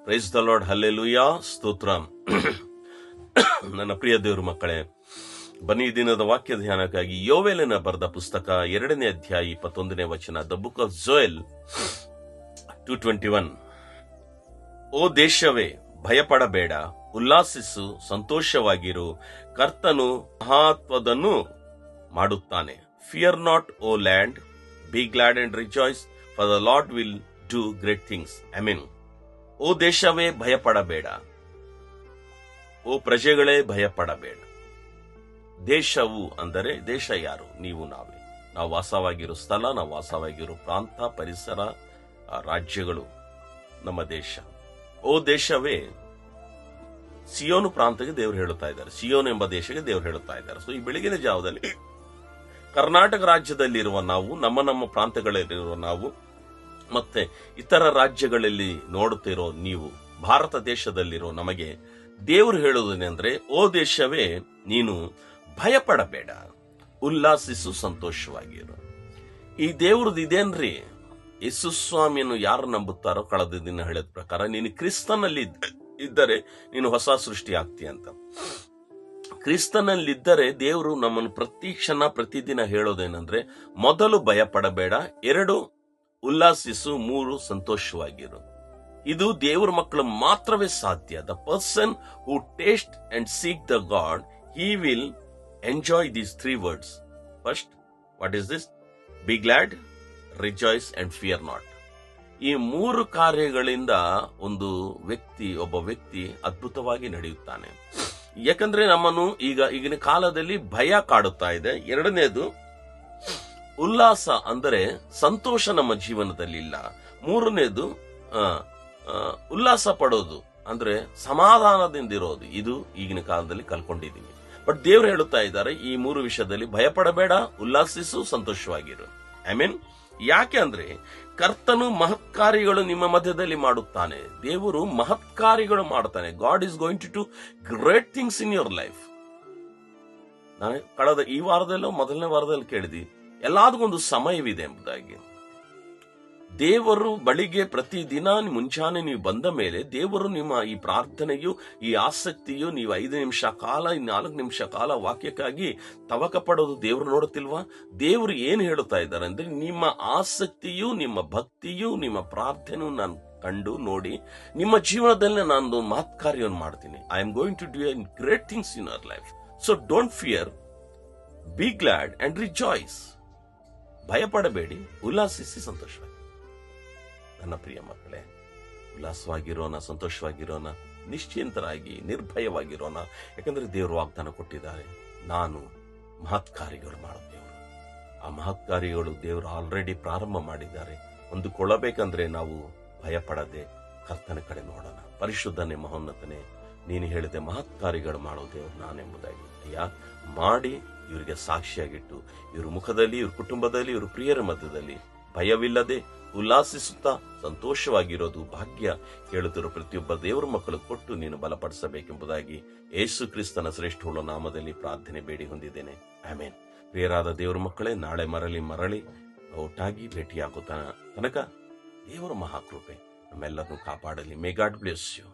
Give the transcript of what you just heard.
Praise the lord, hallelujah, ಸ್ತೋತ್ರ. ನನ್ನ ಪ್ರಿಯ ದೇವ್ರ ಮಕ್ಕಳೇ, ಬನ್ನಿ ದಿನದ ವಾಕ್ಯ ಧ್ಯಾನಕ್ಕಾಗಿ ಯೋವೇಲನ ಬರೆದ ಪುಸ್ತಕ 2ನೇ ಅಧ್ಯಾಯ 21ನೇ ವಚನ, ದ ಬುಕ್ ಆಫ್ ಜೋಯಲ್ 2:21. ಓ ದೇಶವೇ, ಭಯಪಡಬೇಡ, ಉಲ್ಲಾಸಿಸು, ಸಂತೋಷವಾಗಿರು, ಕರ್ತನು ಮಹತ್ವದನ್ನು ಮಾಡುತ್ತಾನೆ. Fear not, O land, be glad and rejoice, for the Lord will do great things. Amen. ಓ ದೇಶವೇ, ಭಯಪಡಬೇಡ. ಓ ಪ್ರಜೆಗಳೇ, ಭಯಪಡಬೇಡ. ದೇಶವು ಅಂದರೆ ದೇಶ ಯಾರು? ನೀವು, ನಾವೇ. ನಾವು ವಾಸವಾಗಿರೋ ಸ್ಥಳ, ನಾವು ವಾಸವಾಗಿರೋ ಪ್ರಾಂತ, ಪರಿಸರ, ರಾಜ್ಯಗಳು ನಮ್ಮ ದೇಶ. ಓ ದೇಶವೇ, ಸಿಯೋನು ಪ್ರಾಂತಕ್ಕೆ ದೇವರು ಹೇಳುತ್ತಾ ಇದ್ದಾರೆ, ಸಿಯೋನ್ ಎಂಬ ದೇಶಕ್ಕೆ ದೇವರು ಹೇಳುತ್ತಾ ಇದ್ದಾರೆ. ಸೊ ಈ ಬೆಳಗಿನ ಜಾವದಲ್ಲಿ ಕರ್ನಾಟಕ ರಾಜ್ಯದಲ್ಲಿರುವ ನಾವು, ನಮ್ಮ ಪ್ರಾಂತಗಳಲ್ಲಿರುವ ನಾವು, ಮತ್ತೆ ಇತರ ರಾಜ್ಯಗಳಲ್ಲಿ ನೋಡುತ್ತಿರೋ ನೀವು, ಭಾರತ ದೇಶದಲ್ಲಿರೋ ನಮಗೆ ದೇವರು ಹೇಳುವುದೇನೆಂದ್ರೆ, ಓ ದೇಶವೇ, ನೀನು ಭಯಪಡಬೇಡ, ಉಲ್ಲಾಸಿಸು, ಸಂತೋಷವಾಗಿರು. ಈ ದೇವ್ರದ್ದು ಇದೇನ್ರಿ? ಯೇಸು ಸ್ವಾಮಿಯನ್ನು ಯಾರು ನಂಬುತ್ತಾರೋ, ಕಳೆದ ದಿನ ಹೇಳಿದ ಪ್ರಕಾರ, ನೀನು ಕ್ರಿಸ್ತನಲ್ಲಿ ಇದ್ದರೆ ನೀನು ಹೊಸ ಸೃಷ್ಟಿ ಆಗ್ತೀಯ ಅಂತ. ಕ್ರಿಸ್ತನಲ್ಲಿದ್ದರೆ ದೇವರು ನಮ್ಮನ್ನು ಪ್ರತಿ ಕ್ಷಣ ಪ್ರತಿದಿನ ಹೇಳೋದೇನೆಂದ್ರೆ, ಮೊದಲು ಭಯಪಡಬೇಡ, 2 ಉಲ್ಲಾಸಿಸು, 3 ಸಂತೋಷವಾಗಿರು. ಇದು ದೇವರ ಮಕ್ಕಳು ಮಾತ್ರವೇ ಸಾಧ್ಯ. The person who taste and seek the god, he will enjoy these 3 words. First, what is this? B glad, rejoice and fear not. ಈ 3 ಕಾರ್ಯಗಳಿಂದ ಒಬ್ಬ ವ್ಯಕ್ತಿ ಅದ್ಭುತವಾಗಿ ನಡೆಯುತ್ತಾನೆ. ಯಾಕಂದ್ರೆ ನಮ್ಮನ್ನು ಈಗಿನ ಕಾಲದಲ್ಲಿ ಭಯ ಕಾಡುತ್ತಾ ಇದೆ. 2ನೇದು ಉಲ್ಲಾಸ ಅಂದರೆ ಸಂತೋಷ ನಮ್ಮ ಜೀವನದಲ್ಲಿ ಇಲ್ಲ. 3ನೇದು ಉಲ್ಲಾಸ ಪಡೋದು ಅಂದ್ರೆ ಸಮಾಧಾನದಿಂದ ಇರೋದು. ಇದು ಈಗಿನ ಕಾಲದಲ್ಲಿ ಕಲ್ಕೊಂಡಿದ್ದೀವಿ. ಬಟ್ ದೇವರು ಹೇಳುತ್ತಾ ಇದ್ದಾರೆ, ಈ 3 ವಿಷಯದಲ್ಲಿ ಭಯಪಡಬೇಡ, ಉಲ್ಲಾಸಿಸು, ಸಂತೋಷವಾಗಿರು. ಐ ಮೀನ್, ಯಾಕೆ ಅಂದ್ರೆ ಕರ್ತನು ಮಹತ್ಕಾರ್ಯಗಳು ನಿಮ್ಮ ಮಧ್ಯದಲ್ಲಿ ಮಾಡುತ್ತಾನೆ. ದೇವರು ಮಹತ್ಕಾರ್ಯಗಳು ಮಾಡ್ತಾನೆ. God is going to do great things in your life. ನಾನು ಕಳೆದ ಈ ವಾರದಲ್ಲೋ ಮೊದಲನೇ ವಾರದಲ್ಲಿ ಕೇಳಿದಿ, ಎಲ್ಲದಕ್ಕೊಂದು ಸಮಯವಿದೆ ಎಂಬುದಾಗಿ. ದೇವರು ಬಳಿಗೆ ಪ್ರತಿದಿನ ಮುಂಚಾನೆ ನೀವು ಬಂದ ಮೇಲೆ ದೇವರು ನಿಮ್ಮ ಈ ಪ್ರಾರ್ಥನೆಯು, ಈ ಆಸಕ್ತಿಯು, ನೀವು 5 ನಿಮಿಷ ಕಾಲ, 4 ನಿಮಿಷ ಕಾಲ ವಾಕ್ಯಕ್ಕಾಗಿ ತವಕ ಪಡೋದು ದೇವರು ನೋಡುತ್ತಿಲ್ವಾ? ದೇವರು ಏನು ಹೇಳುತ್ತಾ ಇದ್ದಾರೆ ಅಂದ್ರೆ, ನಿಮ್ಮ ಆಸಕ್ತಿಯು, ನಿಮ್ಮ ಭಕ್ತಿಯು, ನಿಮ್ಮ ಪ್ರಾರ್ಥನೆಯು ನಾನು ಕಂಡು ನೋಡಿ ನಿಮ್ಮ ಜೀವನದಲ್ಲಿ ನಾನು ಮಹತ್ ಕಾರ್ಯವನ್ನು ಮಾಡ್ತೀನಿ. I am going to do great things in our life. So don't fear, be glad and rejoice. ಭಯಪಡಬೇಡಿ, ಉಲ್ಲಾಸಿಸಿ, ಸಂತೋಷವಾಗಿ. ನನ್ನ ಪ್ರಿಯ ಮಕ್ಕಳೇ, ಉಲ್ಲಾಸವಾಗಿರೋಣ, ಸಂತೋಷವಾಗಿರೋಣ, ನಿಶ್ಚಿಂತರಾಗಿ ನಿರ್ಭಯವಾಗಿರೋಣ. ಯಾಕಂದ್ರೆ ದೇವರು ವಾಗ್ದಾನ ಕೊಟ್ಟಿದ್ದಾರೆ, ನಾನು ಮಹತ್ ಕಾರ್ಯಗಳು ಮಾಡೋ ದೇವರು. ಆ ಮಹತ್ ಕಾರ್ಯಗಳು ದೇವರು ಆಲ್ರೆಡಿ ಪ್ರಾರಂಭ ಮಾಡಿದ್ದಾರೆ. ಹೊಂದಿಕೊಳ್ಳಬೇಕಂದ್ರೆ ನಾವು ಭಯಪಡದೆ ಕರ್ತನ ಕಡೆ ನೋಡೋಣ. ಪರಿಶುದ್ಧನೇ, ಮಹೋನ್ನತನೇ, ನೀನು ಹೇಳಿದೆ ಮಹತ್ ಕಾರ್ಯಗಳು ಮಾಡೋ ದೇವರು ನಾನೆಂಬುದಾಗಿ. ಅಯ್ಯ, ಮಾಡಿ ಇವರಿಗೆ ಸಾಕ್ಷಿಯಾಗಿಟ್ಟು, ಇವ್ರ ಮುಖದಲ್ಲಿ, ಇವ್ರ ಕುಟುಂಬದಲ್ಲಿ, ಇವ್ರ ಪ್ರಿಯರ ಮಧ್ಯದಲ್ಲಿ ಭಯವಿಲ್ಲದೆ ಉಲ್ಲಾಸಿಸುತ್ತಾ ಸಂತೋಷವಾಗಿರೋದು ಭಾಗ್ಯ ಕೇಳುತ್ತಿರುವ ಪ್ರತಿಯೊಬ್ಬ ದೇವರ ಮಕ್ಕಳು ಕೊಟ್ಟು ನೀನು ಬಲಪಡಿಸಬೇಕೆಂಬುದಾಗಿ ಯೇಸು ಕ್ರಿಸ್ತನ ಶ್ರೇಷ್ಠ ನಾಮದಲ್ಲಿ ಪ್ರಾರ್ಥನೆ ಬೇಡಿ ಹೊಂದಿದ್ದೇನೆ. ಆಮೇನ್. ಪ್ರಿಯರಾದ ದೇವರ ಮಕ್ಕಳೇ, ನಾಳೆ ಮರಳಿ ಒಟ್ಟಾಗಿ ಭೇಟಿಯಾಗುತ್ತ ತನಕ ದೇವರ ಮಹಾಕೃಪೆ ನಮ್ಮೆಲ್ಲರನ್ನು ಕಾಪಾಡಲಿ. May God bless you.